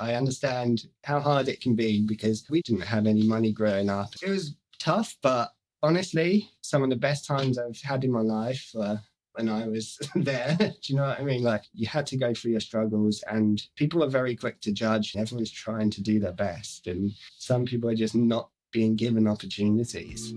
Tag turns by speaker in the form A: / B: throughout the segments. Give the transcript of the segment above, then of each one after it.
A: I understand how hard it can be because we didn't have any money growing up. It was tough, but honestly, some of the best times I've had in my life were when I was there. Do you know what I mean? Like, you had to go through your struggles, and people are very quick to judge. Everyone's trying to do their best, and some people are just not being given opportunities.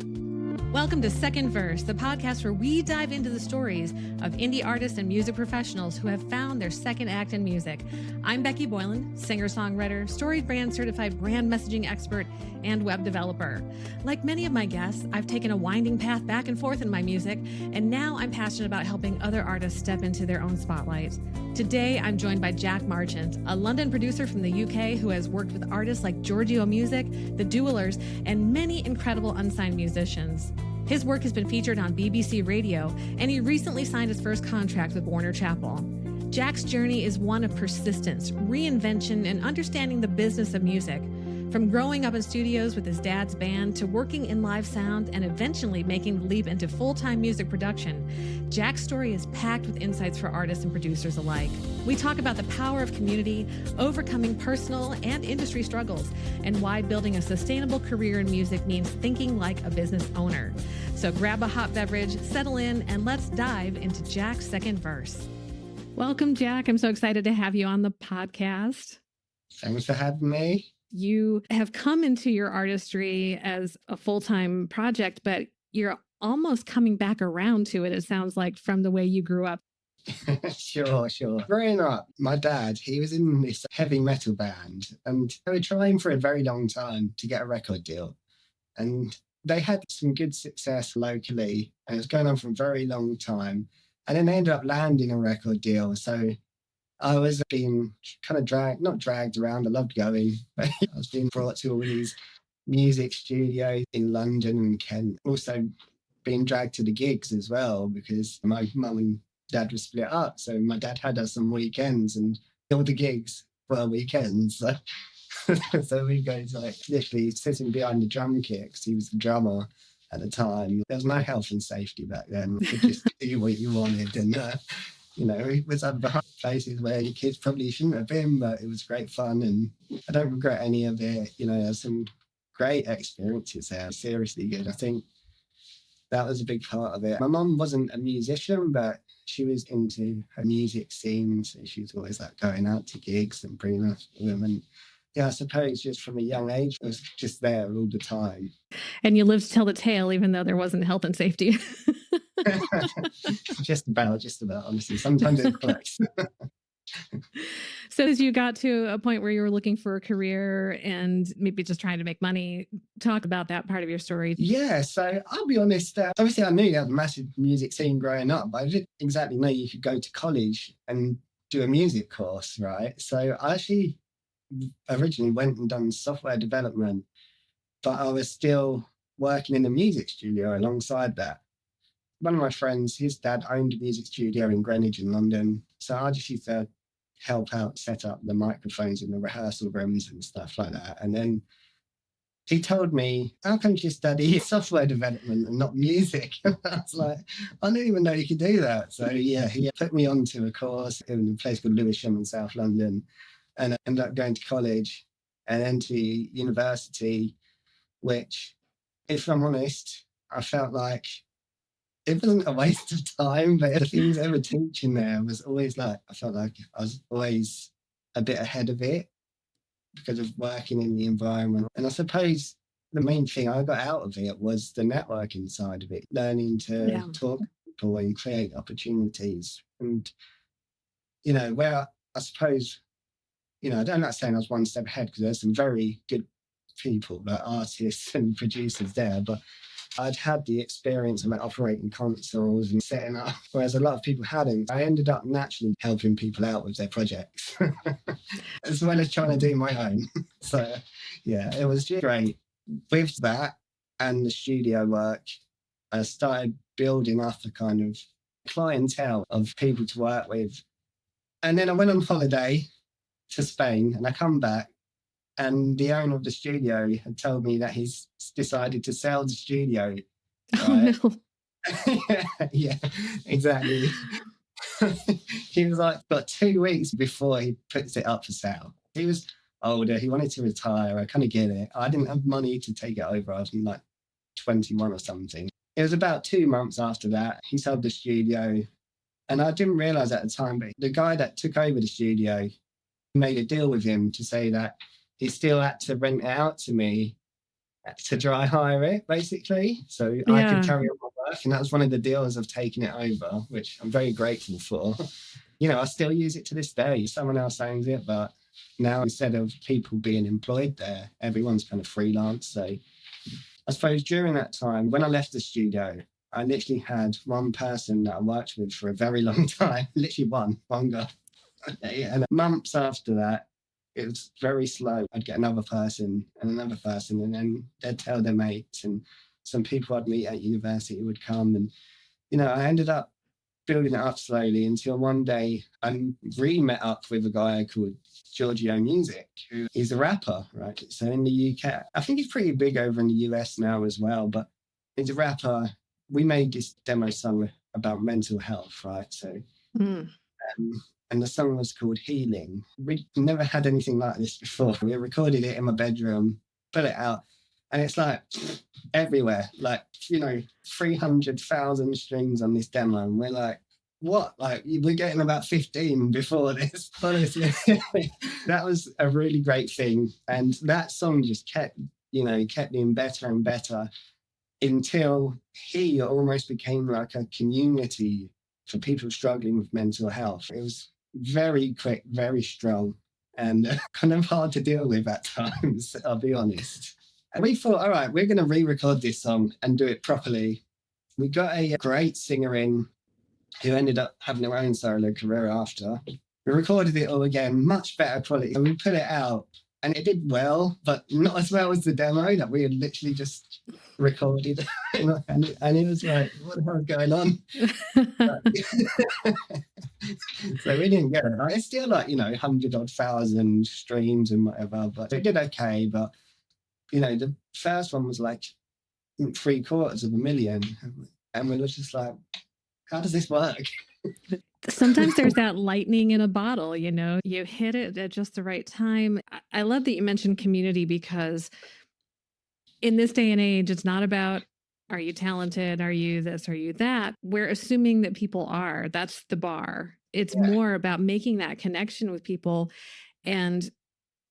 B: Welcome to Second Verse, the podcast where we dive into the stories of indie artists and music professionals who have found their second act in music. I'm Becky Boyland, singer-songwriter, StoryBrand certified brand messaging expert, and web developer. Like many of my guests, I've taken a winding path back and forth in my music, and now I'm passionate about helping other artists step into their own spotlight. Today, I'm joined by Jack Marchant, a London producer from the UK who has worked with artists like Georgiou Music, The Duellers, and many incredible unsigned musicians. His work has been featured on BBC Radio, and he recently signed his first contract with Warner Chappell. Jack's journey is one of persistence, reinvention, and understanding the business of music. From growing up in studios with his dad's band to working in live sound and eventually making the leap into full-time music production, Jack's story is packed with insights for artists and producers alike. We talk about the power of community, overcoming personal and industry struggles, and why building a sustainable career in music means thinking like a business owner. So grab a hot beverage, settle in, and let's dive into Jack's second verse. Welcome, Jack. I'm so excited to have you on the podcast.
A: Thanks for having me.
B: You have come into your artistry as a full-time project, but you're almost coming back around to it, it sounds like, from the way you grew up.
A: Sure. Growing up, my dad, he was in this heavy metal band, and they were trying for a very long time to get a record deal. And they had some good success locally, and it was going on for a very long time. And then they ended up landing a record deal. So I was being kind of not dragged around. I loved going, but I was being brought to all these music studios in London and Kent. Also being dragged to the gigs as well, because my mum and dad were split up. So my dad had us on weekends, and all the gigs were weekends. So we'd go to, like, literally sitting behind the drum kit, because he was the drummer at the time. There was no health and safety back then. You could just do what you wanted. And it was behind places where your kids probably shouldn't have been, but it was great fun, and I don't regret any of it. There's some great experiences there, seriously good. I think that was a big part of it. My mum wasn't a musician, but she was into her music scene, so she was always like going out to gigs and bringing us them. And yeah, I suppose just from a young age, I was just there all the time.
B: And you lived to tell the tale, even though there wasn't health and safety.
A: Just about, honestly. Sometimes it's close.
B: So as you got to a point where you were looking for a career and maybe just trying to make money, talk about that part of your story.
A: Yeah, so I'll be honest, obviously I knew you had a massive music scene growing up, but I didn't exactly know you could go to college and do a music course, right? So I actually originally went and done software development, but I was still working in the music studio alongside that. One of my friends, his dad owned a music studio in Greenwich in London. So I just used to help out, set up the microphones in the rehearsal rooms and stuff like that. And then he told me, how come you study software development and not music? I was like, I didn't even know you could do that. So yeah, he put me onto a course in a place called Lewisham in South London. And I ended up going to college and then to university, which, if I'm honest, I felt like it wasn't a waste of time, but the things they were teaching there was always like, I felt like I was always a bit ahead of it because of working in the environment. And I suppose the main thing I got out of it was the networking side of it, learning to talk to people and create opportunities. And, where I suppose, I don't like saying I was one step ahead, because there's some very good people, like artists and producers there, but I'd had the experience of operating consoles and setting up, whereas a lot of people hadn't. I ended up naturally helping people out with their projects, as well as trying to do my own. So, yeah, it was just great. With that and the studio work, I started building up a kind of clientele of people to work with. And then I went on holiday to Spain, and I come back, and the owner of the studio had told me that he's decided to sell the studio.
B: Oh, no.
A: Yeah, exactly. He was like, but 2 weeks before he puts it up for sale. He was older. He wanted to retire. I kind of get it. I didn't have money to take it over. I was like 21 or something. It was about 2 months after that. He sold the studio. And I didn't realize at the time, but the guy that took over the studio made a deal with him to say that he still had to rent it out to me to dry hire it, basically. So I could carry on my work. And that was one of the deals of taking it over, which I'm very grateful for. I still use it to this day. Someone else owns it, but now instead of people being employed there, everyone's kind of freelance. So I suppose during that time, when I left the studio, I literally had one person that I worked with for a very long time, literally one guy. And months after that, it was very slow. I'd get another person, and then they'd tell their mates, and some people I'd meet at university would come. And, I ended up building it up slowly until one day I really met up with a guy called Georgiou Music, who is a rapper, right? So in the UK, I think he's pretty big over in the US now as well, but he's a rapper. We made this demo song about mental health, right? So, and the song was called Healing. We never had anything like this before. We recorded it in my bedroom, put it out, and it's like everywhere, 300,000 streams on this demo. And we're like, what? Like, we're getting about 15 before this, honestly. That was a really great thing. And that song just kept getting better and better until he almost became like a community for people struggling with mental health. It was very quick, very strong, and kind of hard to deal with at times, I'll be honest. And we thought, all right, we're going to re-record this song and do it properly. We got a great singer in who ended up having her own solo career after. We recorded it all again, much better quality. And we put it out, and it did well, but not as well as the demo that we had literally just recorded. And it was like, what the hell is going on? So we didn't get it. It's still 100,000 streams and whatever, but it did okay. But, the first one was like 750,000. And we were just like, how does this work?
B: Sometimes there's that lightning in a bottle, you hit it at just the right time. I love that you mentioned community, because in this day and age, it's not about, are you talented? Are you this? Are you that? We're assuming that people are. That's the bar. It's more about making that connection with people. And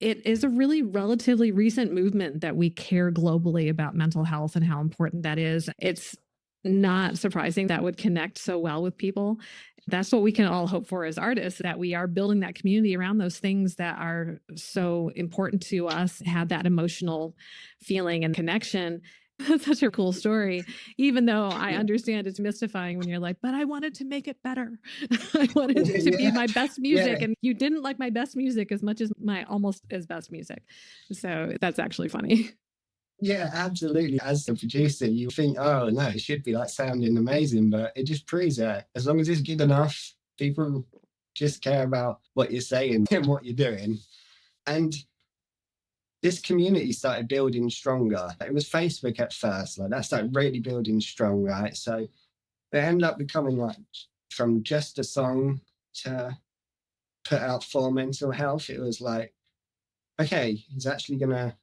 B: it is a really relatively recent movement that we care globally about mental health and how important that is. It's not surprising that would connect so well with people. That's what we can all hope for as artists, that we are building that community around those things that are so important to us, have that emotional feeling and connection. That's such a cool story, even though I understand it's mystifying when you're like, but I wanted to make it better. I wanted it to be my best music. And you didn't like my best music as much as my almost as best music. So that's actually funny.
A: Yeah, absolutely. As a producer, you think, oh, no, it should be sounding amazing, but it just proves that as long as it's good enough, people just care about what you're saying and what you're doing. And this community started building stronger. It was Facebook at first, that started really building strong, right? So it ended up becoming from just a song to put out for mental health. It was like, okay, he's actually going to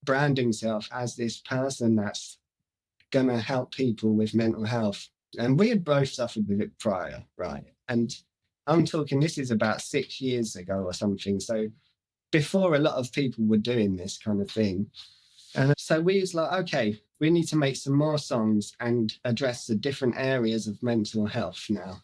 A: brand himself as this person that's going to help people with mental health. And we had both suffered with it prior, right? And I'm talking, this is about 6 years ago or something. So before a lot of people were doing this kind of thing. And so we was like, okay, we need to make some more songs and address the different areas of mental health now.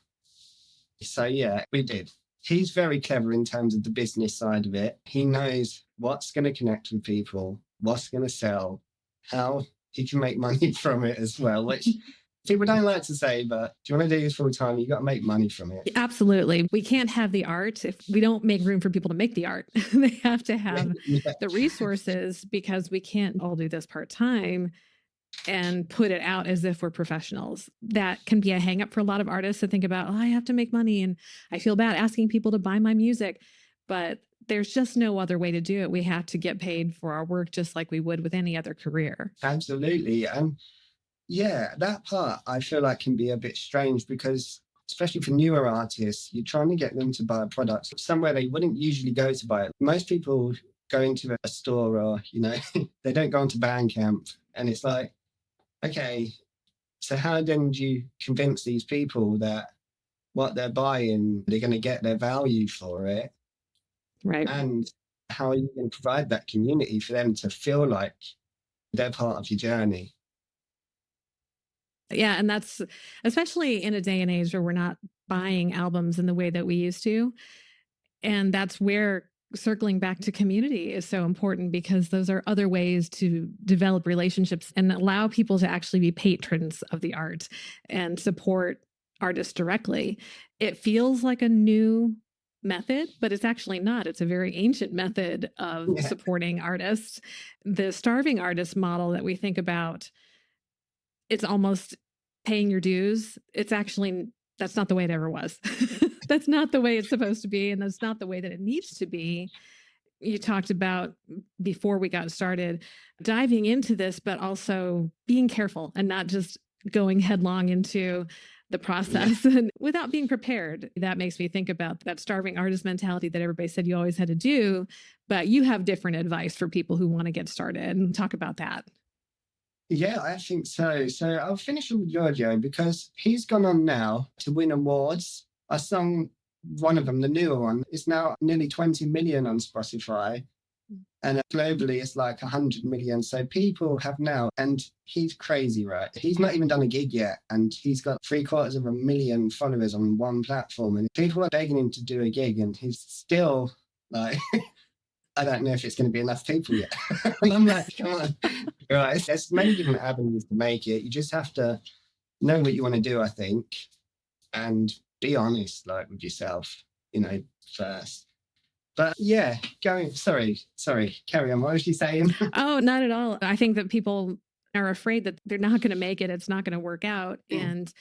A: So yeah, we did. He's very clever in terms of the business side of it. He knows what's going to connect with people, what's going to sell, how he can make money from it as well, which people don't like to say, but if you want to do this full time, you got to make money from it.
B: Absolutely. We can't have the art if we don't make room for people to make the art. They have to have the resources, because we can't all do this part-time and put it out as if we're professionals. That can be a hang up for a lot of artists to think about, I have to make money and I feel bad asking people to buy my music. But there's just no other way to do it. We have to get paid for our work just like we would with any other career.
A: Absolutely. And yeah, that part I feel like can be a bit strange, because especially for newer artists, you're trying to get them to buy a product somewhere they wouldn't usually go to buy it. Most people go into a store or, they don't go onto Bandcamp. And it's like, okay, so how then do you convince these people that what they're buying, they're going to get their value for it?
B: Right.
A: And how are you going to provide that community for them to feel like they're part of your journey?
B: Yeah. And that's especially in a day and age where we're not buying albums in the way that we used to. And that's where circling back to community is so important, because those are other ways to develop relationships and allow people to actually be patrons of the art and support artists directly. It feels like a new method, but it's actually not. It's a very ancient method of supporting artists. The starving artist model that we think about, it's almost paying your dues. It's actually, that's not the way it ever was. That's not the way it's supposed to be. And that's not the way that it needs to be. You talked about, before we got started, diving into this, but also being careful and not just going headlong into the process and without being prepared. That makes me think about that starving artist mentality that everybody said you always had to do, but you have different advice for people who want to get started. And talk about that.
A: Yeah, I think so. So I'll finish with Georgiou because he's gone on now to win awards. I sung one of them, the newer one. It's now nearly 20 million on Spotify. And globally, it's like 100 million. So people have now, and he's crazy, right? He's not even done a gig yet. And he's got 750,000 followers on one platform. And people are begging him to do a gig. And he's still like, I don't know if it's going to be enough people yet. And I'm like, come on. Right. There's many different avenues to make it. You just have to know what you want to do, I think, and be honest, like, with yourself, first. But yeah, sorry, carry on. What was you saying?
B: Oh, not at all. I think that people are afraid that they're not going to make it. It's not going to work out. And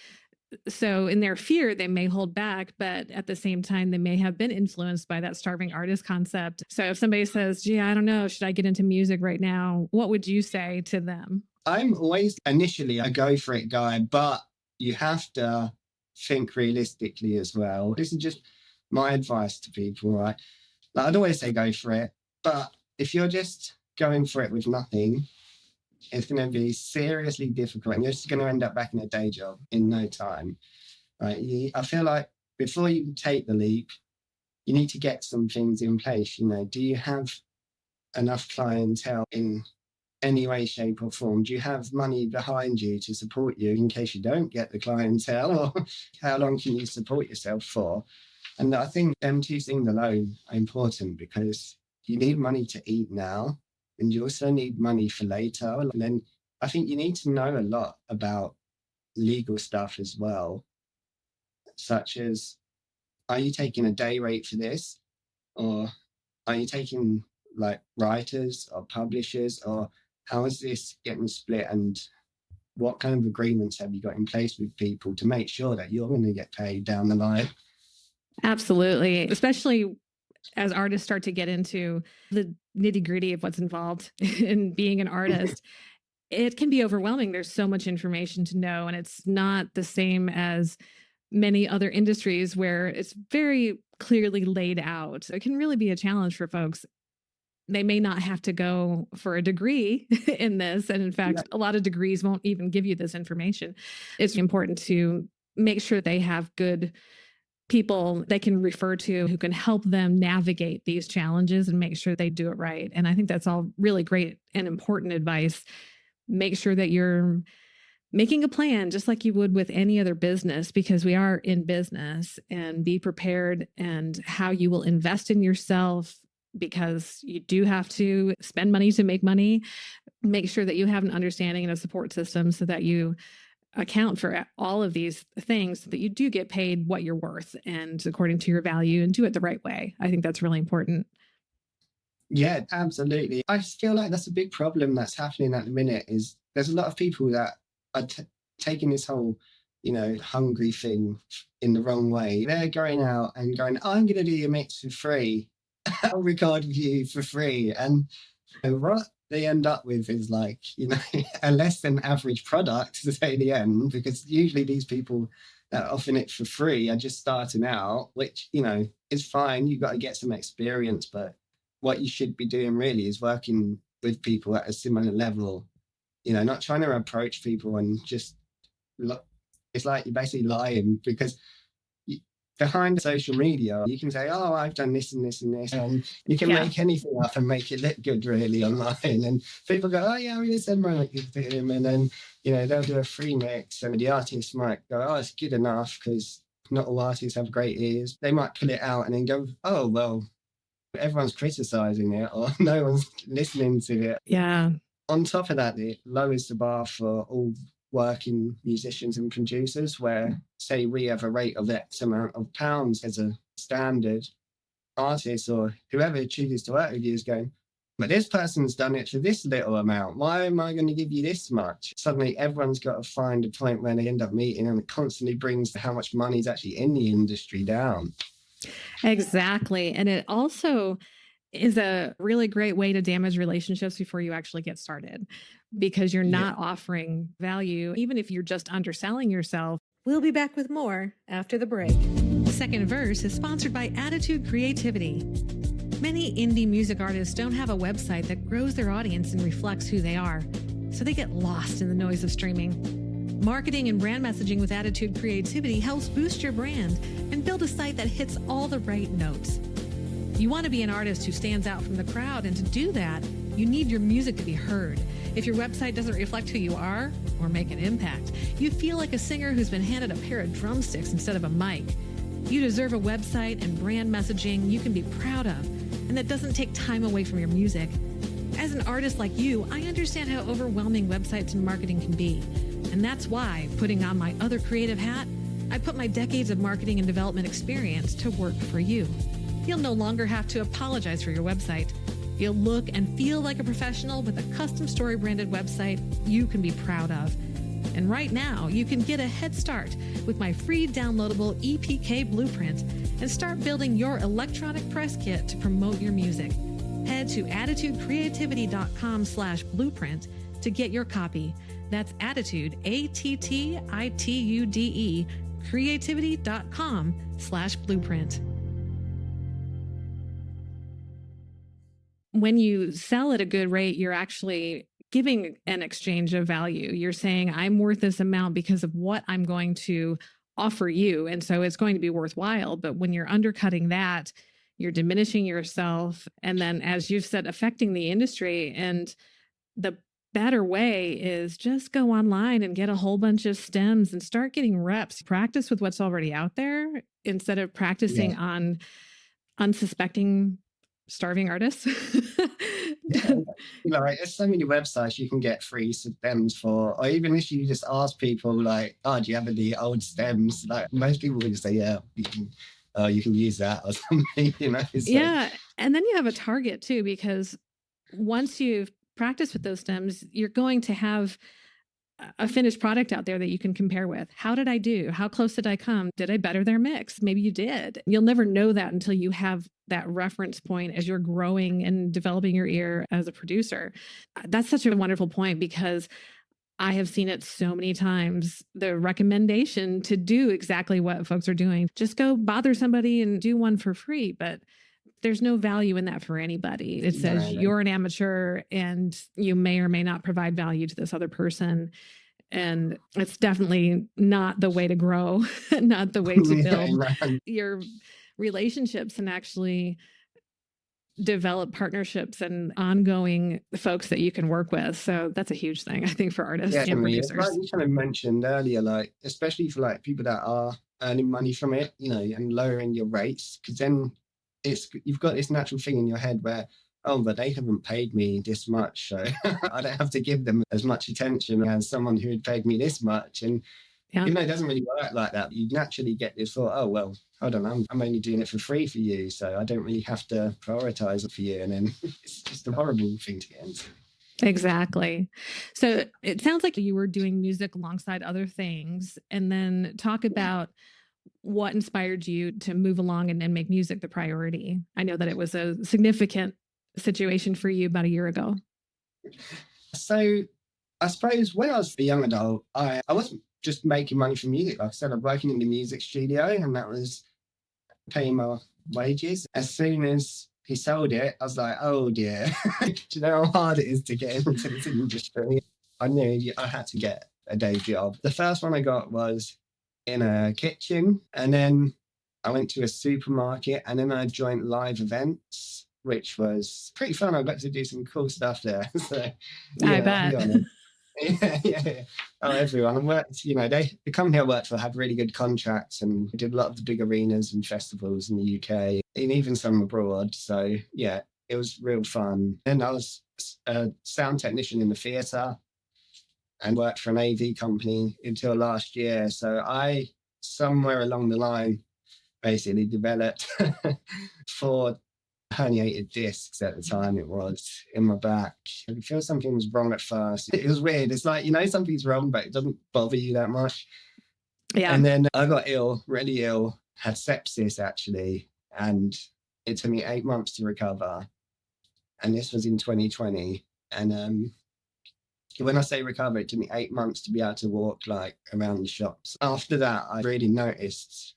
B: so in their fear, they may hold back, but at the same time, they may have been influenced by that starving artist concept. So if somebody says, gee, I don't know, should I get into music right now? What would you say to them?
A: I'm always initially a go for it guy, but you have to think realistically as well. This is just my advice to people, right? Like, I'd always say go for it, but if you're just going for it with nothing, it's going to be seriously difficult, and you're just going to end up back in a day job in no time. Right? I feel like before you take the leap, you need to get some things in place. Do you have enough clientele in any way, shape, or form? Do you have money behind you to support you in case you don't get the clientele? Or how long can you support yourself for? And I think them two things alone are important, because you need money to eat now, and you also need money for later. And then I think you need to know a lot about legal stuff as well, such as, are you taking a day rate for this? Or are you taking like writers or publishers? Or how is this getting split? And what kind of agreements have you got in place with people to make sure that you're going to get paid down the line?
B: Absolutely. Especially as artists start to get into the nitty gritty of what's involved in being an artist, it can be overwhelming. There's so much information to know, and it's not the same as many other industries where it's very clearly laid out. It can really be a challenge for folks. They may not have to go for a degree in this. And in fact, a lot of degrees won't even give you this information. It's important to make sure they have good people they can refer to who can help them navigate these challenges and make sure they do it right. And I think that's all really great and important advice. Make sure that you're making a plan just like you would with any other business, because we are in business, and be prepared and how you will invest in yourself, because you do have to spend money to make money. Make sure that you have an understanding and a support system so that you account for all of these things, so that you do get paid what you're worth and according to your value, and do it the right way. I think that's really important.
A: Yeah, absolutely. I just feel like that's a big problem that's happening at the minute, is there's a lot of people that are taking this whole, hungry thing in the wrong way. They're going out and going, I'm going to do your mix for free. I'll record with you for free. And what they end up with is like, a less than average product to say the end, because usually these people that are offering it for free are just starting out, which, is fine. You've got to get some experience, but what you should be doing really is working with people at a similar level, not trying to approach people and just look. It's like you're basically lying, because behind social media, you can say, oh, I've done this and this and this. And you can make anything up and make it look good really online. And people go, oh, yeah, we said my for him. And then, they'll do a free mix, and the artist might go, oh, it's good enough, because not all artists have great ears. They might put it out and then go, oh, well, everyone's criticizing it, or no one's listening to it.
B: Yeah.
A: On top of that, it lowers the bar for all working musicians and producers, where, say, we have a rate of X amount of pounds as a standard. Artist or whoever chooses to work with you is going, but this person's done it for this little amount. Why am I going to give you this much? Suddenly everyone's got to find a point where they end up meeting, and it constantly brings how much money is actually in the industry down.
B: Exactly. And it also is a really great way to damage relationships before you actually get started, because you're not offering value, even if you're just underselling yourself. We'll be back with more after the break. The second verse is sponsored by Attitude Creativity. Many indie music artists don't have a website that grows their audience and reflects who they are, so they get lost in the noise of streaming. Marketing and brand messaging with Attitude Creativity helps boost your brand and build a site that hits all the right notes. You want to be an artist who stands out from the crowd, and to do that, you need your music to be heard. If your website doesn't reflect who you are or make an impact, you feel like a singer who's been handed a pair of drumsticks instead of a mic. You deserve a website and brand messaging you can be proud of, and that doesn't take time away from your music. As an artist like you, I understand how overwhelming websites and marketing can be. And that's why, putting on my other creative hat, I put my decades of marketing and development experience to work for you. You'll no longer have to apologize for your website. You'll look and feel like a professional with a custom story branded website you can be proud of. And right now, you can get a head start with my free downloadable EPK blueprint and start building your electronic press kit to promote your music. Head to attitudecreativity.com/blueprint to get your copy. That's Attitude, ATTITUDE, creativity.com/blueprint. When you sell at a good rate, you're actually giving an exchange of value. You're saying, I'm worth this amount because of what I'm going to offer you. And so it's going to be worthwhile. But when you're undercutting that, you're diminishing yourself. And then, as you've said, affecting the industry. And the better way is just go online and get a whole bunch of stems and start getting reps. Practice with what's already out there instead of practicing on unsuspecting starving artists.
A: There's so many websites you can get free stems for, or even if you just ask people like, oh, do you have any old stems? Like, most people will just say, yeah, you can use that or something, So.
B: Yeah. And then you have a target too, because once you've practiced with those stems, you're going to have a finished product out there that you can compare with. How did I do? How close did I come? Did I better their mix? Maybe you did. You'll never know that until you have that reference point as you're growing and developing your ear as a producer. That's such a wonderful point, because I have seen it so many times. The recommendation to do exactly what folks are doing, just go bother somebody and do one for free. But there's no value in that for anybody. It says you're an amateur and you may or may not provide value to this other person. And it's definitely not the way to grow, not the way to build your relationships and actually develop partnerships and ongoing folks that you can work with. So that's a huge thing, I think, for artists and producers.
A: Like you kind of mentioned earlier, like, especially for like people that are earning money from it, and lowering your rates, because then you've got this natural thing in your head where, oh, but they haven't paid me this much, so I don't have to give them as much attention as someone who had paid me this much. And even though it doesn't really work like that, you naturally get this thought, oh, well, hold on, I'm only doing it for free for you, so I don't really have to prioritize it for you. And then it's just a horrible thing to get into.
B: Exactly. So it sounds like you were doing music alongside other things, and then talk about what inspired you to move along and make music the priority. I know that it was a significant situation for you about a year ago.
A: So I suppose when I was a young adult, I wasn't just making money from music. Like I said, I'm working in the music studio, and that was paying my wages. As soon as he sold it. I was like, oh dear. Do you know how hard it is to get into this industry? I knew I had to get a day job. The first one I got was in a kitchen, and then I went to a supermarket, and then I joined live events, which was pretty fun. I got to do some cool stuff there. So, yeah,
B: I bet.
A: yeah. Oh, everyone. I worked, the company I worked for had really good contracts, and we did a lot of the big arenas and festivals in the UK and even some abroad. So, yeah, it was real fun. Then I was a sound technician in the theatre and worked for an AV company until last year. So I, somewhere along the line, basically developed 4 herniated discs at the time. It was in my back. I could feel something was wrong at first. It was weird. It's like, something's wrong, but it doesn't bother you that much.
B: Yeah.
A: And then I got ill, really ill, had sepsis actually. And it took me 8 months to recover. And this was in 2020. And when I say recover, it took me 8 months to be able to walk like around the shops. After that, I really noticed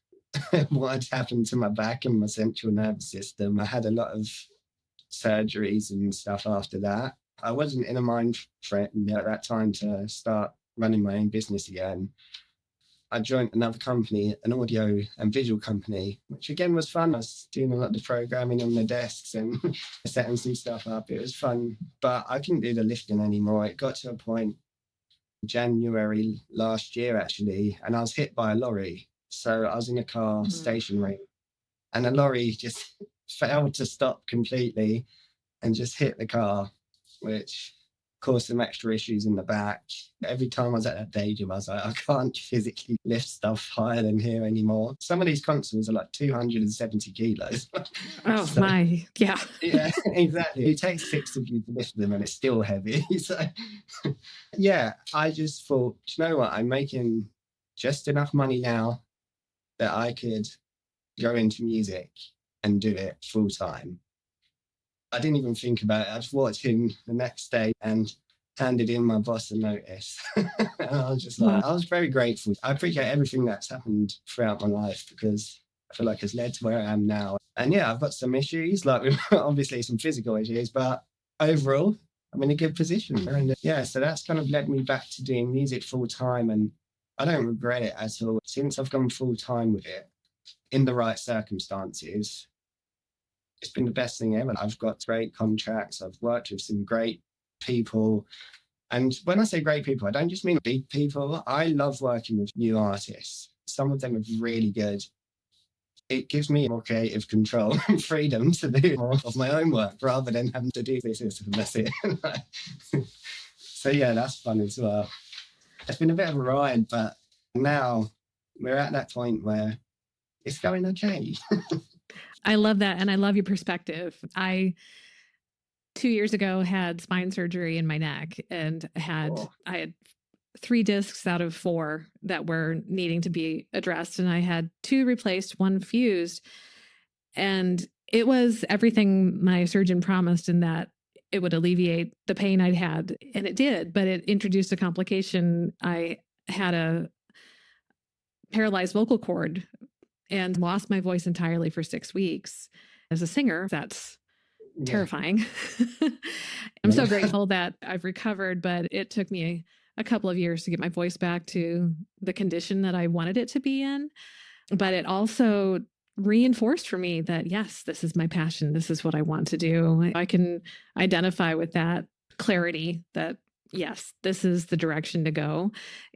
A: what had happened to my back and my central nervous system. I had a lot of surgeries and stuff after that. I wasn't in a mind frame at that time to start running my own business again. I joined another company, an audio and visual company, which again was fun. I was doing a lot of programming on the desks and setting some stuff up. It was fun, but I couldn't do the lifting anymore. It got to a point January last year, actually, and I was hit by a lorry. So I was in a car stationary, and a lorry just failed to stop completely and just hit the car, which caused some extra issues in the back. Every time I was at that day job, I was like, I can't physically lift stuff higher than here anymore. Some of these consoles are like 270 kilos.
B: Oh, so, my. Yeah.
A: Yeah, exactly. It takes 6 of you to lift them, and it's still heavy. So, yeah, I just thought, you know what? I'm making just enough money now that I could go into music and do it full time. I didn't even think about it. I just walked in the next day and handed in my boss a notice. And I was just like, I was very grateful. I appreciate everything that's happened throughout my life because I feel like it's led to where I am now. And yeah, I've got some issues, like obviously some physical issues, but overall, I'm in a good position. And yeah, so that's kind of led me back to doing music full time. And I don't regret it at all. Since I've gone full time with it, in the right circumstances, it's been the best thing ever. I've got great contracts. I've worked with some great people. And when I say great people, I don't just mean big people. I love working with new artists. Some of them are really good. It gives me more creative control and freedom to do more of my own work rather than having to do this and that's it. So yeah, that's fun as well. It's been a bit of a ride, but now we're at that point where it's going okay.
B: I love that. And I love your perspective. I 2 years ago had spine surgery in my neck and I had 3 discs out of 4 that were needing to be addressed. And I had 2 replaced, 1 fused. And it was everything my surgeon promised in that it would alleviate the pain I'd had. And it did, but it introduced a complication. I had a paralyzed vocal cord and lost my voice entirely for 6 weeks. As a singer, that's terrifying. I'm so grateful that I've recovered, but it took me a couple of years to get my voice back to the condition that I wanted it to be in. But it also reinforced for me that, yes, this is my passion. This is what I want to do. I can identify with that clarity that, yes, this is the direction to go.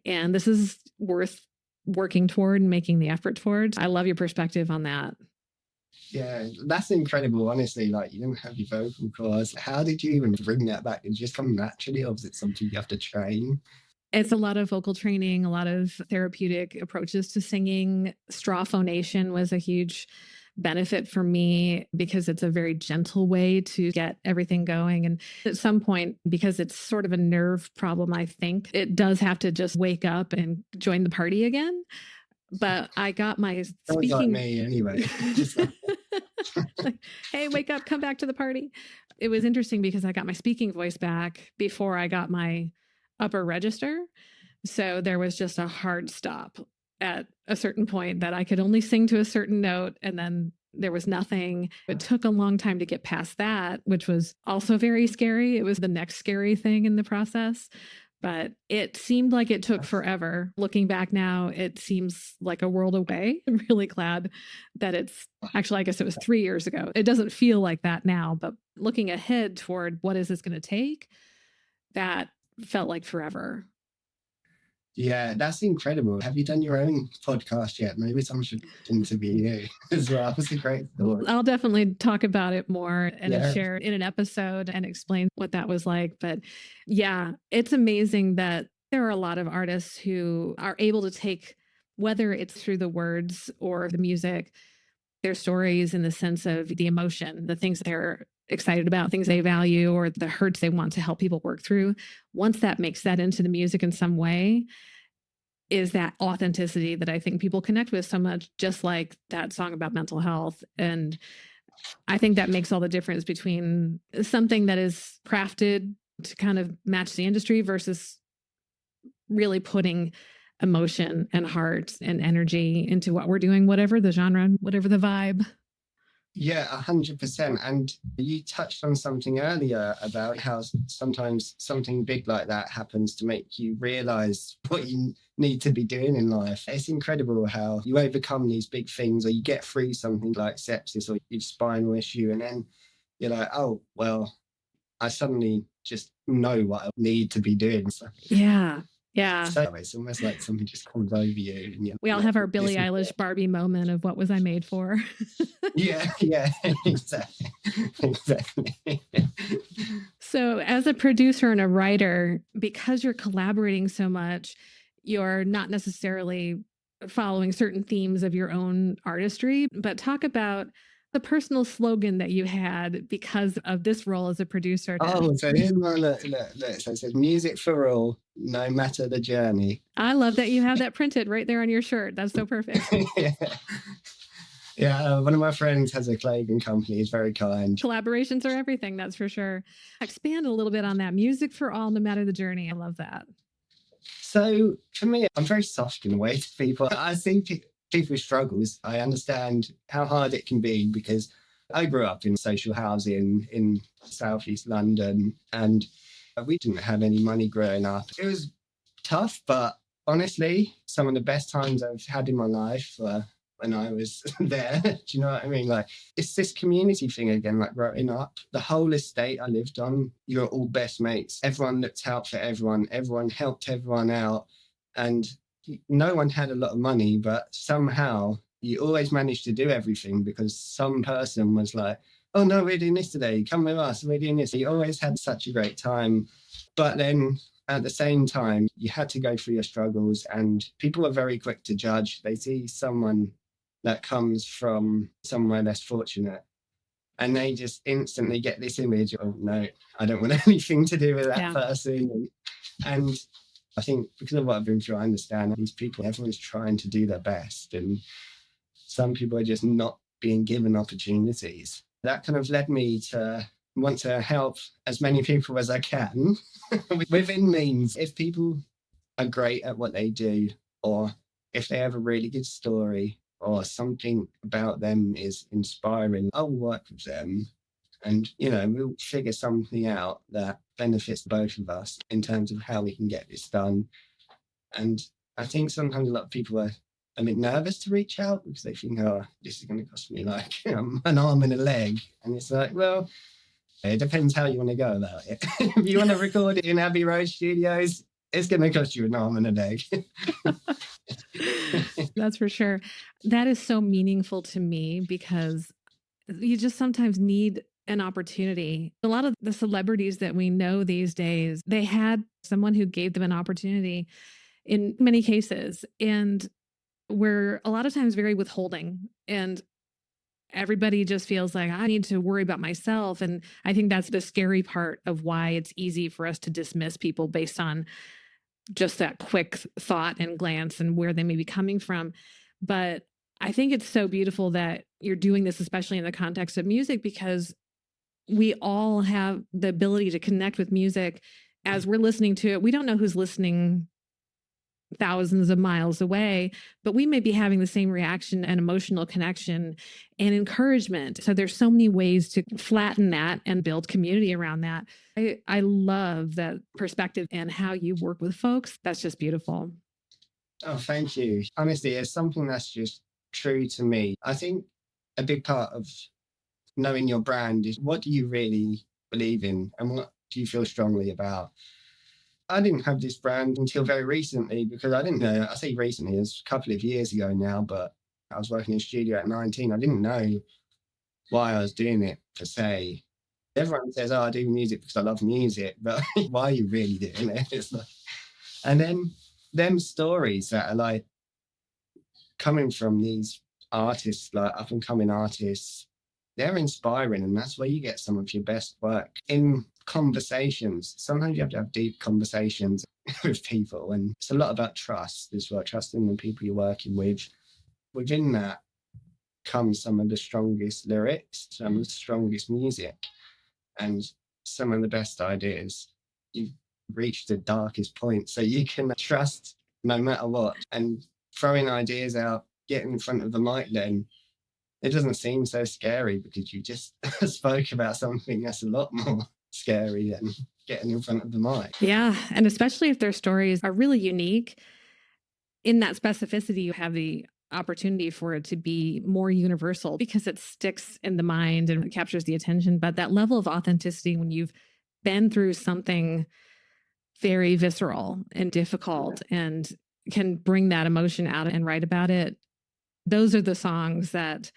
B: And this is worth working toward and making the effort towards. I love your perspective on that.
A: Yeah, that's incredible. Honestly, like you didn't have your vocal cords. How did you even bring that back? Did it just come naturally, or was it something you have to train?
B: It's a lot of vocal training, a lot of therapeutic approaches to singing. Straw phonation was a huge benefit for me because it's a very gentle way to get everything going. And at some point, because it's sort of a nerve problem, I think it does have to just wake up and join the party again. But I got my speaking.
A: Like me anyway.
B: Like, hey, wake up, come back to the party. It was interesting because I got my speaking voice back before I got my upper register. So there was just a hard stop at a certain point that I could only sing to a certain note. And then there was nothing. It took a long time to get past that, which was also very scary. It was the next scary thing in the process. But it seemed like it took forever. Looking back now, it seems like a world away. I'm really glad that it's actually, I guess it was 3 years ago. It doesn't feel like that now, but looking ahead toward what is this going to take, that felt like forever.
A: Yeah, that's incredible. Have you done your own podcast yet? Maybe someone should interview you as well. It's a great story.
B: I'll definitely talk about it more and share in an episode and explain what that was like. But yeah, it's amazing that there are a lot of artists who are able to take, whether it's through the words or the music, their stories in the sense of the emotion, the things that they're excited about, things they value, or the hurts they want to help people work through. Once that makes that into the music in some way, is that authenticity that I think people connect with so much, just like that song about mental health. And I think that makes all the difference between something that is crafted to kind of match the industry versus really putting emotion and heart and energy into what we're doing, whatever the genre, whatever the vibe.
A: Yeah, 100%. And you touched on something earlier about how sometimes something big like that happens to make you realize what you need to be doing in life. It's incredible how you overcome these big things, or you get through something like sepsis or your spinal issue, and then you're like, oh, well, I suddenly just know what I need to be doing. So,
B: yeah. Yeah.
A: So it's almost like something just comes over you. And
B: we all have our Billie Eilish Barbie moment of what was I made for?
A: Yeah, exactly.
B: So as a producer and a writer, because you're collaborating so much, you're not necessarily following certain themes of your own artistry, but talk about the personal slogan that you had because of this role as a producer.
A: Oh, so here's my look. So it says music for all, no matter the journey.
B: I love that you have that printed right there on your shirt. That's so perfect.
A: Yeah, one of my friends has a clothing company. He's very kind.
B: Collaborations are everything, that's for sure. Expand a little bit on that. Music for all, no matter the journey. I love that.
A: So for me, I'm very soft in a way to people. I see people's struggles. I understand how hard it can be because I grew up in social housing in southeast London, and we didn't have any money growing up. It was tough, but honestly, some of the best times I've had in my life were when I was there. Do you know what I mean? Like, it's this community thing again, like growing up. The whole estate I lived on, you're all best mates. Everyone looked out for everyone. Everyone helped everyone out. And no one had a lot of money, but somehow you always managed to do everything because some person was like, oh no, we're doing this today. Come with us. We're doing this. You always had such a great time. But then at the same time, you had to go through your struggles, and people are very quick to judge. They see someone that comes from somewhere less fortunate, and they just instantly get this image of, no, I don't want anything to do with that person. And I think because of what I've been through, I understand these people, everyone's trying to do their best, and some people are just not being given opportunities. That kind of led me to want to help as many people as I can within means. If people are great at what they do, or if they have a really good story, or something about them is inspiring, I'll work with them, and, you know, we'll figure something out that benefits both of us in terms of how we can get this done. And I think sometimes a lot of people are a bit nervous to reach out because they think, oh, this is going to cost me like an arm and a leg. And it's like, well, it depends how you want to go about it. If you want to record it in Abbey Road Studios, it's going to cost you an arm and a leg.
B: That's for sure. That is so meaningful to me because you just sometimes need an opportunity. A lot of the celebrities that we know these days, they had someone who gave them an opportunity in many cases. And we're a lot of times very withholding, and everybody just feels like I need to worry about myself. And I think that's the scary part of why it's easy for us to dismiss people based on just that quick thought and glance and where they may be coming from. But I think it's so beautiful that you're doing this, especially in the context of music, because we all have the ability to connect with music as we're listening to it. We don't know who's listening thousands of miles away, but we may be having the same reaction and emotional connection and encouragement. So there's so many ways to flatten that and build community around that. I love that perspective and how you work with folks. That's just beautiful.
A: Oh, thank you. Honestly, it's something that's just true to me. I think a big part of knowing your brand is, what do you really believe in and what do you feel strongly about? I didn't have this brand until very recently, because I didn't know. I say recently, it's a couple of years ago now, but I was working in a studio at 19. I didn't know why I was doing it per se. Everyone says, oh, I do music because I love music, but why are you really doing it? It's like, and then them stories that are like coming from these artists, like up and coming artists, they're inspiring, and that's where you get some of your best work. In conversations, sometimes you have to have deep conversations with people, and it's a lot about trust as well, trusting the people you're working with. Within that comes some of the strongest lyrics, some of the strongest music, and some of the best ideas. You've reached the darkest point, so you can trust no matter what, and throwing ideas out, getting in front of the mic, then it doesn't seem so scary because you just spoke about something that's a lot more scary than getting in front of the mic.
B: Yeah. And especially if their stories are really unique, in that specificity, you have the opportunity for it to be more universal because it sticks in the mind and captures the attention. But that level of authenticity, when you've been through something very visceral and difficult and can bring that emotion out and write about it, those are the songs that,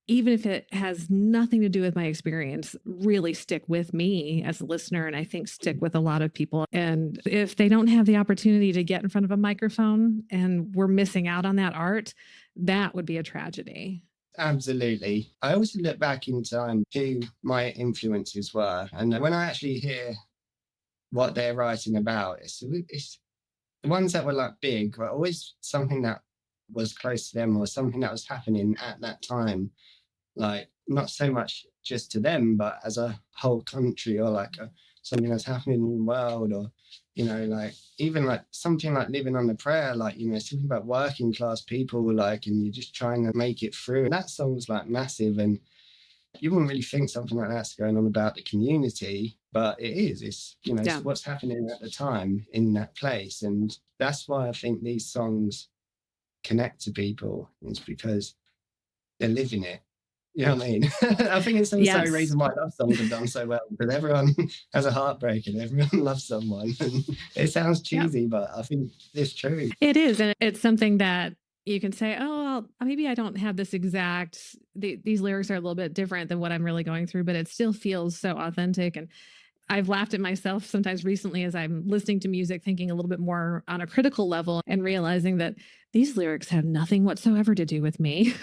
B: even if it has nothing to do with my experience, really stick with me as a listener, and I think stick with a lot of people. And if they don't have the opportunity to get in front of a microphone and we're missing out on that art, that would be a tragedy.
A: Absolutely. I always look back in time who my influences were, and when I actually hear what they're writing about, it's the ones that were like big were always something that was close to them or something that was happening at that time. Like, not so much just to them, but as a whole country, or like something that's happening in the world, or, like even like something like Living on a Prayer, like, something about working class people, like, and you're just trying to make it through. And that song's like massive, and you wouldn't really think something like that's going on about the community, but it is. It's, it's what's happening at the time in that place. And that's why I think these songs connect to people, is because they're living it. You know what I mean? I think it's also a reason why love songs have done so well, because everyone has a heartbreak and everyone loves someone. And it sounds cheesy, but I think it's true.
B: It is. And it's something that you can say, oh, well, maybe I don't have this exact, these lyrics are a little bit different than what I'm really going through, but it still feels so authentic. And I've laughed at myself sometimes recently as I'm listening to music, thinking a little bit more on a critical level and realizing that these lyrics have nothing whatsoever to do with me.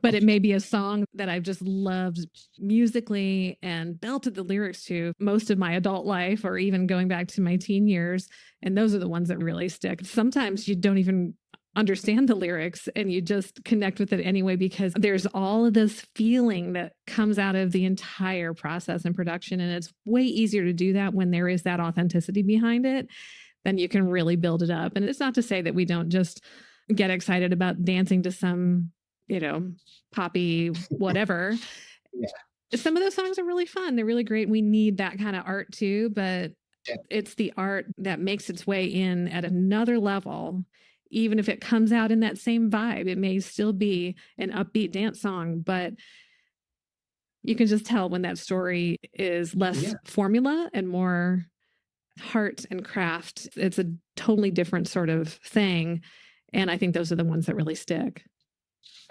B: But it may be a song that I've just loved musically and belted the lyrics to most of my adult life, or even going back to my teen years. And those are the ones that really stick. Sometimes you don't even understand the lyrics and you just connect with it anyway, because there's all of this feeling that comes out of the entire process and production. And it's way easier to do that when there is that authenticity behind it. Then you can really build it up. And it's not to say that we don't just get excited about dancing to some, poppy whatever.
A: Yeah.
B: Some of those songs are really fun. They're really great. We need that kind of art too, but it's the art that makes its way in at another level. Even if it comes out in that same vibe, it may still be an upbeat dance song, but you can just tell when that story is less formula and more heart and craft. It's a totally different sort of thing. And I think those are the ones that really stick.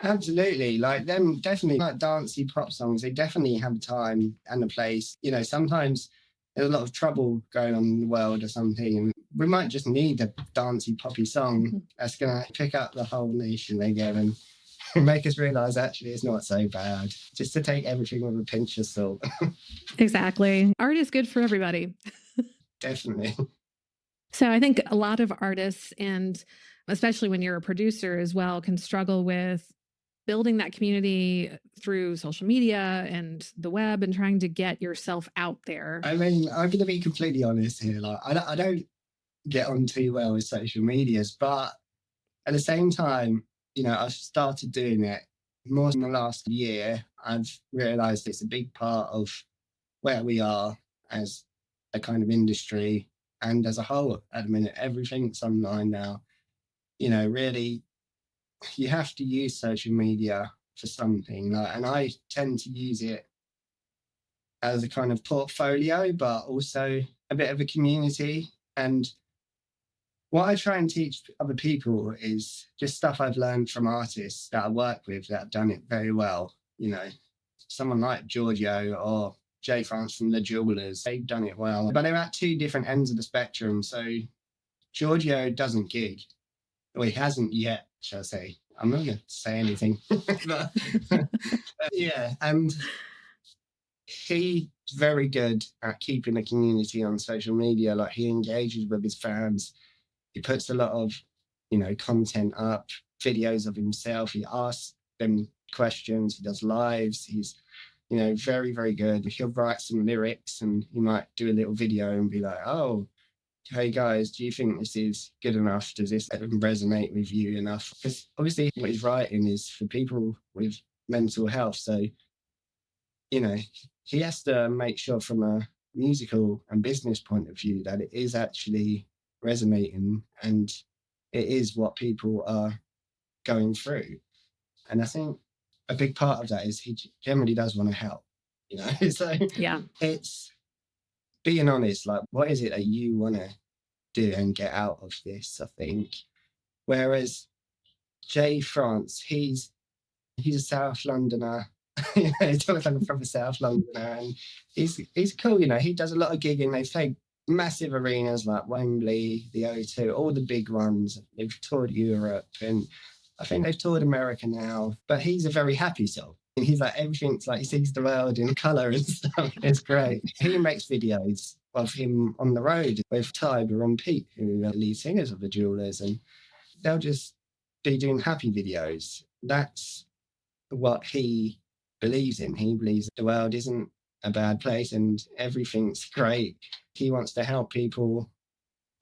A: Absolutely. Like them, definitely like dancey pop songs, they definitely have a time and a place. Sometimes there's a lot of trouble going on in the world or something, and we might just need a dancey poppy song that's going to pick up the whole nation again and make us realise actually it's not so bad. Just to take everything with a pinch of salt.
B: Exactly. Art is good for everybody.
A: Definitely.
B: So I think a lot of artists, and especially when you're a producer as well, can struggle with building that community through social media and the web and trying to get yourself out there.
A: I mean, I'm going to be completely honest here. Like, I don't get on too well with social medias. But at the same time, I've started doing it more in the last year. I've realized it's a big part of where we are as a kind of industry and as a whole at the minute. Everything's online now. Really, you have to use social media for something. And I tend to use it as a kind of portfolio, but also a bit of a community. And what I try and teach other people is just stuff I've learned from artists that I work with that have done it very well. Someone like Georgiou or Jay France from the Jewelers, they've done it well. But they're at two different ends of the spectrum. So Georgiou doesn't gig. Well, he hasn't yet, shall I say. I'm not going to say anything. Yeah, and he's very good at keeping a community on social media. Like, he engages with his fans. He puts a lot of, content up, videos of himself. He asks them questions. He does lives. He's, very, very good. He'll write some lyrics and he might do a little video and be like, oh, hey guys, do you think this is good enough? Does this resonate with you enough? Because obviously what he's writing is for people with mental health. So, he has to make sure from a musical and business point of view that it is actually resonating and it is what people are going through. And I think a big part of that is he generally does want to help, So
B: Yeah.
A: It's being honest, like, what is it that you want to do and get out of this, I think. Whereas Jay France, he's a South Londoner. He talks like a proper South Londoner, and he's cool. He does a lot of gigging. They play massive arenas like Wembley, the O2, all the big ones. They've toured Europe, and I think they've toured America now. But he's a very happy soul. And he's like, everything's like, he sees the world in colour and stuff. It's great. He makes videos of him on the road with Tiger and Pete, who are lead singers of the Jewelers, and they'll just be doing happy videos. That's what he believes in. He believes the world isn't a bad place and everything's great. He wants to help people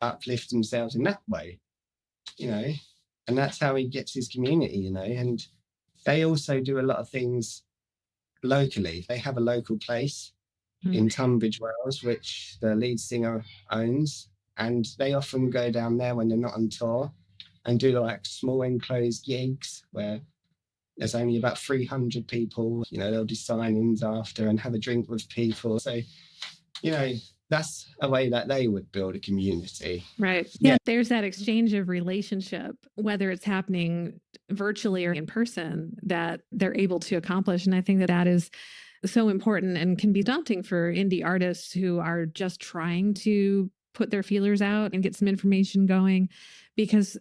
A: uplift themselves in that way, and that's how he gets his community, and they also do a lot of things locally. They have a local place in Tunbridge Wells, which the lead singer owns, and they often go down there when they're not on tour and do like small enclosed gigs where there's only about 300 people. They'll do signings after and have a drink with people. So, that's a way that they would build a community.
B: Right. Yeah. There's that exchange of relationship, whether it's happening virtually or in person, that they're able to accomplish. And I think that is so important and can be daunting for indie artists who are just trying to put their feelers out and get some information going. Because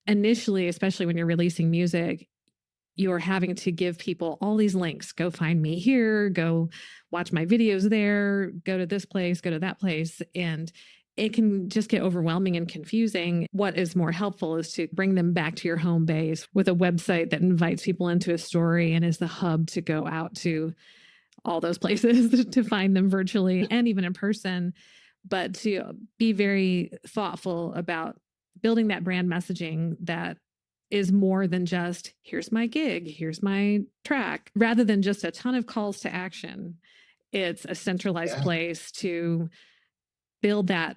B: initially, especially when you're releasing music, you're having to give people all these links. Go find me here, go watch my videos there, go to this place, go to that place. And it can just get overwhelming and confusing. What is more helpful is to bring them back to your home base with a website that invites people into a story and is the hub to go out to all those places to find them virtually and even in person, but to be very thoughtful about building that brand messaging that is more than just, here's my gig, here's my track, rather than just a ton of calls to action. It's a centralized place to build that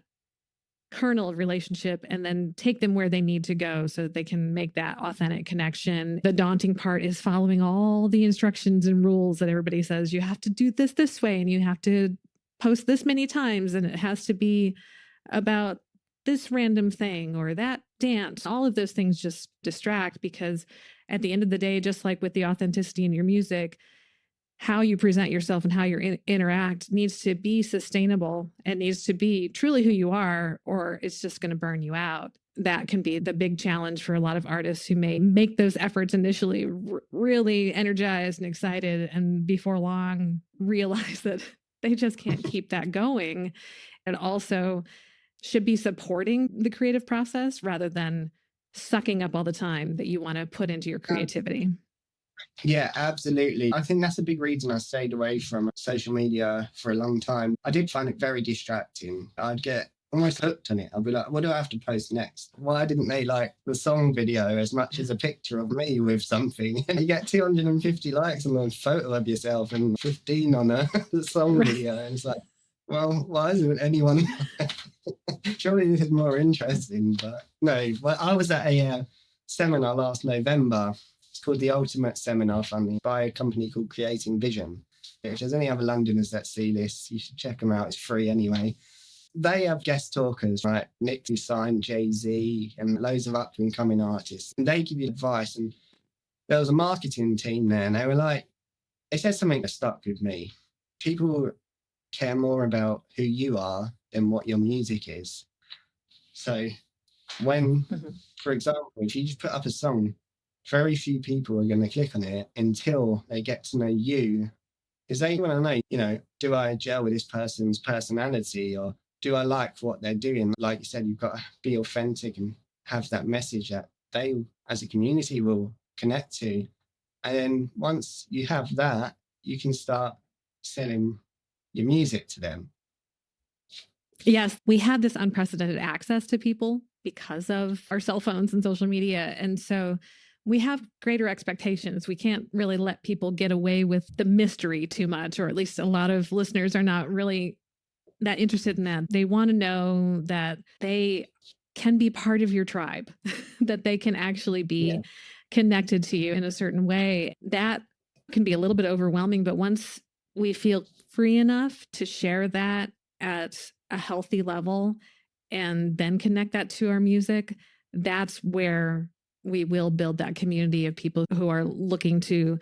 B: kernel of relationship and then take them where they need to go so that they can make that authentic connection. The daunting part is following all the instructions and rules that everybody says you have to do this way and you have to post this many times and it has to be about this random thing or that dance. All of those things just distract, because at the end of the day, just like with the authenticity in your music, how you present yourself and how you interact needs to be sustainable. It needs to be truly who you are, or it's just going to burn you out. That can be the big challenge for a lot of artists who may make those efforts initially really energized and excited, and before long realize that they just can't keep that going. And also should be supporting the creative process rather than sucking up all the time that you want to put into your creativity.
A: Yeah, absolutely. I think that's a big reason I stayed away from social media for a long time. I did find it very distracting. I'd get almost hooked on it. I'll be like, what do I have to post next? Why didn't they like the song video as much as a picture of me with something? And you get 250 likes on a photo of yourself and 15 on a song video. And it's like, well, why isn't anyone? Surely this is more interesting. But no, well, I was at a seminar last November. It's called the Ultimate Seminar Funding by a company called Creating Vision. If there's any other Londoners that see this, you should check them out. It's free anyway. They have guest talkers, right? Nick who signed Jay-Z and loads of up and coming artists. And they give you advice. And there was a marketing team there, and they were like, they said something that stuck with me. People care more about who you are than what your music is. So when, for example, if you just put up a song, very few people are going to click on it until they get to know you. Because they want to know, you know, do I gel with this person's personality, or do I like what they're doing? Like you said, you've got to be authentic and have that message that they, as a community, will connect to. And then once you have that, you can start selling your music to them.
B: Yes, we had this unprecedented access to people because of our cell phones and social media. And so we have greater expectations. We can't really let people get away with the mystery too much, or at least a lot of listeners are not really that interested in that. They want to know that they can be part of your tribe, that they can actually be connected to you in a certain way. That can be a little bit overwhelming, but once we feel free enough to share that at a healthy level and then connect that to our music, that's where we will build that community of people who are looking to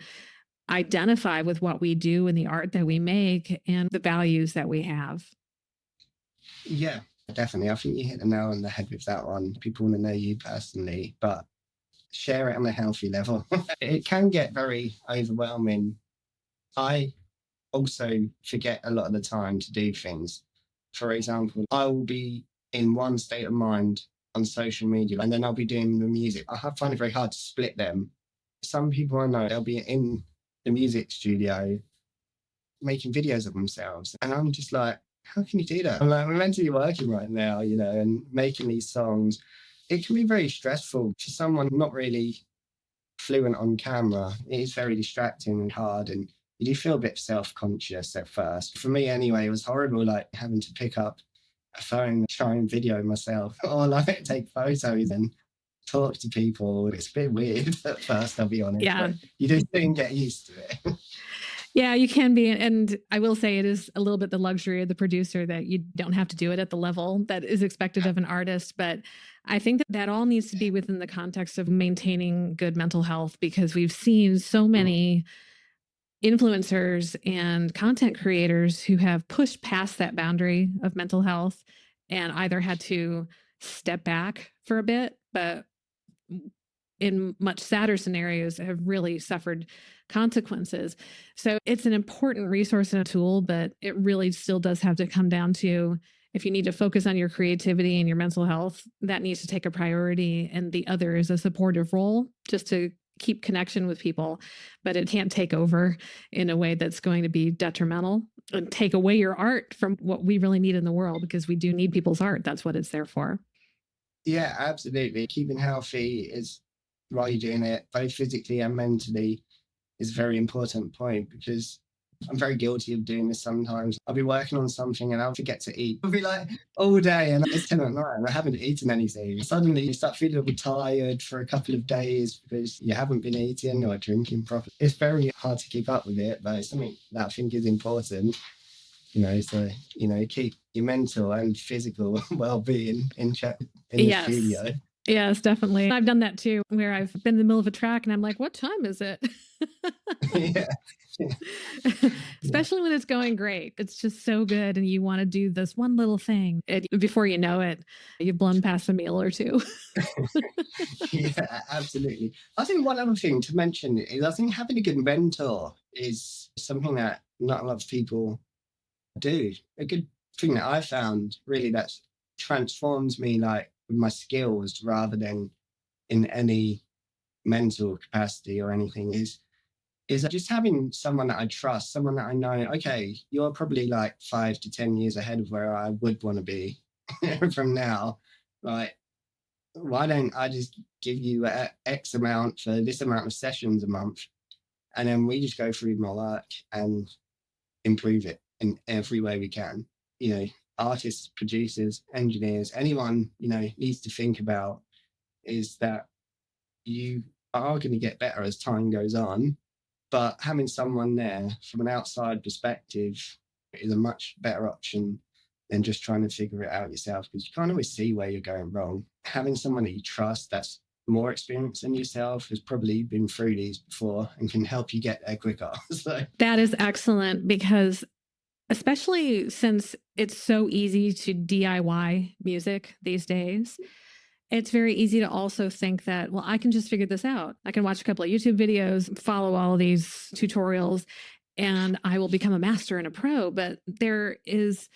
B: identify with what we do and the art that we make and the values that we have.
A: Yeah, definitely. I think you hit the nail on the head with that one. People want to know you personally, but share it on a healthy level. It can get very overwhelming. I also forget a lot of the time to do things. For example, I will be in one state of mind on social media, and then I'll be doing the music. I find it very hard to split them. Some people I know, they'll be in the music studio making videos of themselves. And I'm just like, how can you do that? I'm like, we're meant to be working right now, you know, and making these songs. It can be very stressful for someone not really fluent on camera. It is very distracting and hard, and you do feel a bit self-conscious at first. For me anyway, it was horrible, like having to pick up a phone, try and video myself, or like take photos and talk to people. It's a bit weird at first, I'll be honest.
B: Yeah.
A: But you do soon get used to it.
B: Yeah, you can be. And I will say it is a little bit the luxury of the producer that you don't have to do it at the level that is expected of an artist. But I think that that all needs to be within the context of maintaining good mental health, because we've seen so many influencers and content creators who have pushed past that boundary of mental health and either had to step back for a bit, but in much sadder scenarios have really suffered consequences. So it's an important resource and a tool, but it really still does have to come down to, if you need to focus on your creativity and your mental health, that needs to take a priority, and the other is a supportive role just to keep connection with people, but it can't take over in a way that's going to be detrimental and take away your art from what we really need in the world, because we do need people's art. That's what it's there for.
A: Yeah, absolutely. Keeping healthy is, while you're doing it, both physically and mentally, is a very important point, because I'm very guilty of doing this sometimes. I'll be working on something and I'll forget to eat. I'll be like all day and it's 10 at night and I haven't eaten anything. Suddenly you start feeling a little tired for a couple of days because you haven't been eating or drinking properly. It's very hard to keep up with it, but it's something that I think is important, you know, so, you know, keep your mental and physical well-being in check in the studio.
B: Yes, definitely. I've done that too, where I've been in the middle of a track and I'm like, what time is it?
A: Yeah.
B: Especially when it's going great. It's just so good. And you want to do this one little thing. And before you know it, you've blown past a meal or two.
A: Yeah, absolutely. I think one other thing to mention is, I think having a good mentor is something that not a lot of people do. A good thing that I found really that transforms me, like with my skills rather than in any mental capacity or anything, is just having someone that I trust, someone that I know, okay, you're probably like 5 to 10 years ahead of where I would want to be. from now, like, why don't I just give you X amount for this amount of sessions a month? And then we just go through my work and improve it in every way we can. You know, artists, producers, engineers, anyone, needs to think about is that you are going to get better as time goes on, but having someone there from an outside perspective is a much better option than just trying to figure it out yourself, because you can't always see where you're going wrong. Having someone that you trust that's more experienced than yourself has probably been through these before and can help you get there quicker. So
B: That is excellent, because especially since it's so easy to DIY music these days, it's very easy to also think that, well, I can just figure this out. I can watch a couple of YouTube videos, follow all of these tutorials, and I will become a master and a pro. But there is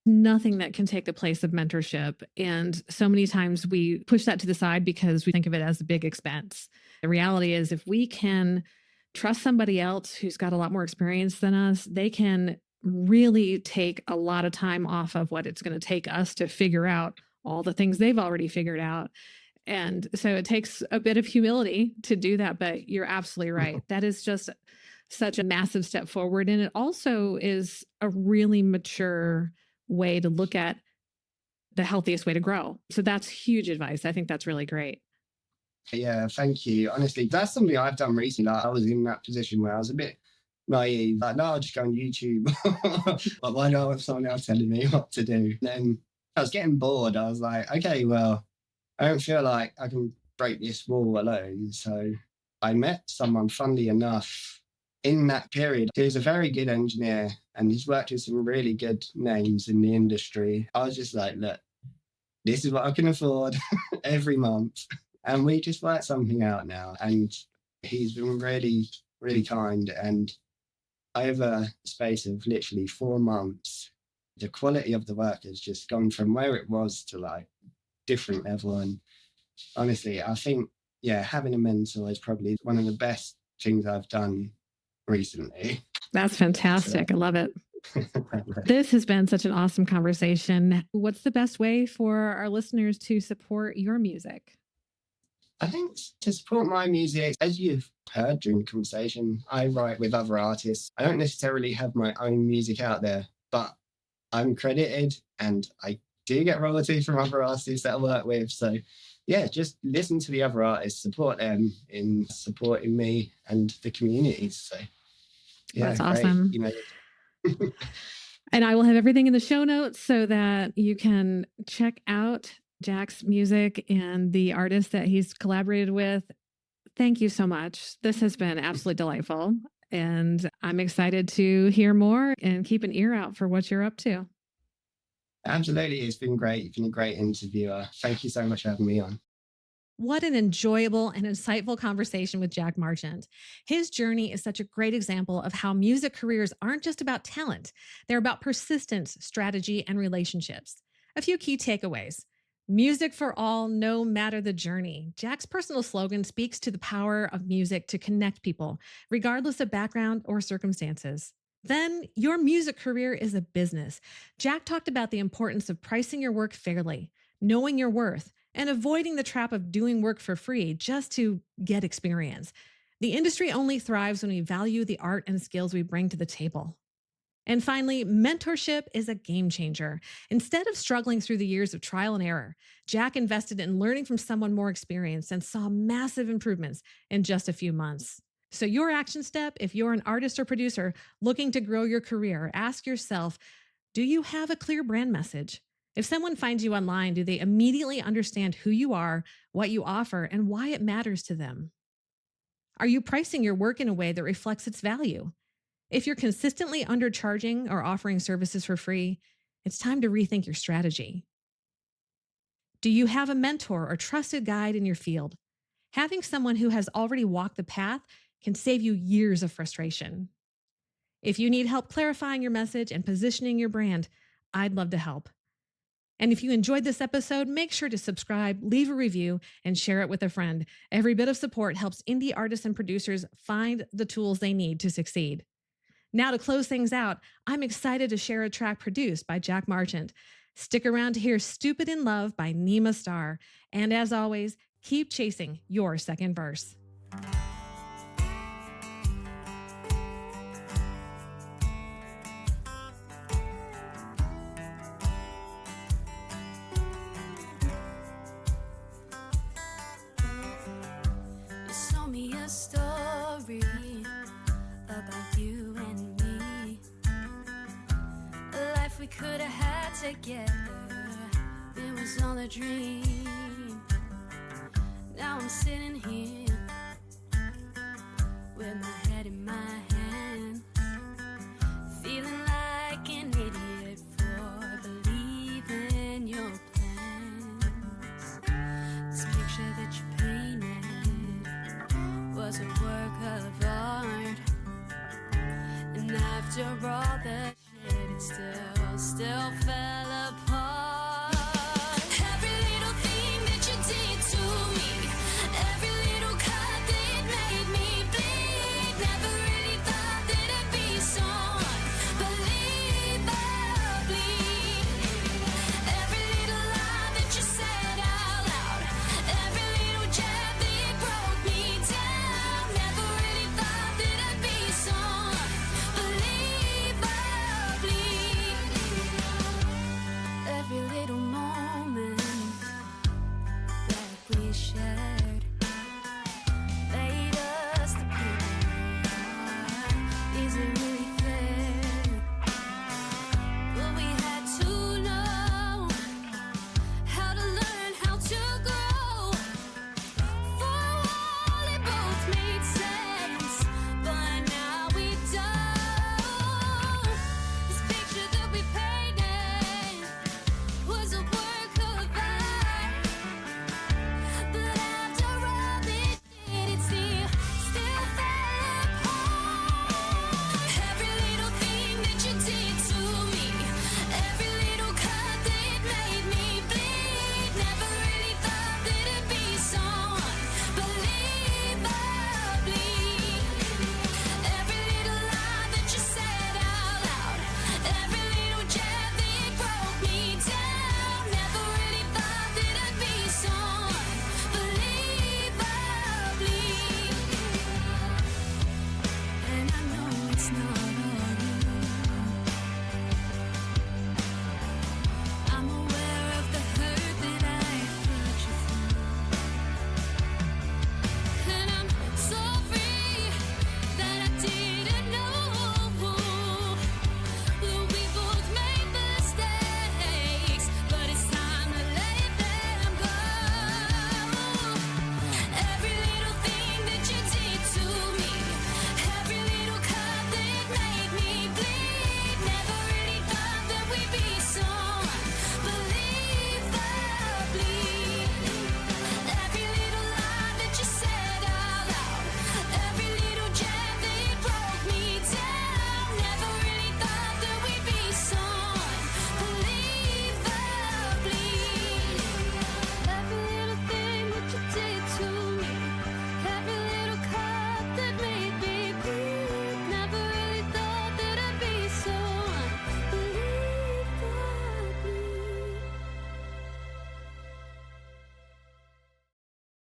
B: nothing that can take the place of mentorship. And so many times we push that to the side because we think of it as a big expense. The reality is, if we can trust somebody else who's got a lot more experience than us, they can really take a lot of time off of what it's going to take us to figure out all the things they've already figured out. And so it takes a bit of humility to do that, but you're absolutely right. That is just such a massive step forward. And it also is a really mature way to look at the healthiest way to grow. So that's huge advice. I think that's really great.
A: Yeah, thank you. Honestly, that's something I've done recently. I was in that position where I was a bit naive. Like, no, I'll just go on YouTube. But why do I have someone else telling me what to do? And then I was getting bored. I was like, okay, well, I don't feel like I can break this wall alone. So I met someone, funnily enough, in that period. He was a very good engineer and he's worked with some really good names in the industry. I was just like, look, this is what I can afford every month. And we just worked something out now. And he's been really, really kind. And over a space of literally 4 months, the quality of the work has just gone from where it was to like different level. And honestly, I think, having a mentor is probably one of the best things I've done recently.
B: That's fantastic. I love it. This has been such an awesome conversation. What's the best way for our listeners to support your music?
A: I think to support my music, as you've heard during the conversation, I write with other artists. I don't necessarily have my own music out there, but I'm credited and I do get royalties from other artists that I work with. So just listen to the other artists, support them in supporting me and the communities. So
B: that's awesome. And I will have everything in the show notes so that you can check out Jack's music and the artists that he's collaborated with. Thank you so much. This has been absolutely delightful. And I'm excited to hear more and keep an ear out for what you're up to.
A: Absolutely. It's been great. You've been a great interviewer. Thank you so much for having me on.
B: What an enjoyable and insightful conversation with Jack Marchant. His journey is such a great example of how music careers aren't just about talent. They're about persistence, strategy, and relationships. A few key takeaways. Music for all, no matter the journey. Jack's personal slogan speaks to the power of music to connect people, regardless of background or circumstances. Then, your music career is a business. Jack talked about the importance of pricing your work fairly, knowing your worth, and avoiding the trap of doing work for free just to get experience. The industry only thrives when we value the art and skills we bring to the table. And finally, mentorship is a game changer. Instead of struggling through the years of trial and error, Jack invested in learning from someone more experienced and saw massive improvements in just a few months. So your action step, if you're an artist or producer looking to grow your career, ask yourself, do you have a clear brand message? If someone finds you online, do they immediately understand who you are, what you offer, and why it matters to them? Are you pricing your work in a way that reflects its value? If you're consistently undercharging or offering services for free, it's time to rethink your strategy. Do you have a mentor or trusted guide in your field? Having someone who has already walked the path can save you years of frustration. If you need help clarifying your message and positioning your brand, I'd love to help. And if you enjoyed this episode, make sure to subscribe, leave a review, and share it with a friend. Every bit of support helps indie artists and producers find the tools they need to succeed. Now, to close things out, I'm excited to share a track produced by Jack Marchant. Stick around to hear Stupid in Love by Neemah Star. And as always, keep chasing your second verse.
C: You sold me a story about you and me, a life we could have had together. It was all a dream. Now I'm sitting here with my head in my hand, feeling like an idiot for believing your plans. This picture that you painted was a work of art, and after all the shit, it still fell apart. Every little thing that you did to me, every little cut that made me bleed, never really thought that it'd be so unbelievably. Every little lie that you said out loud, every little jab that broke me down, never really thought that I'd be so unbelievably. Every little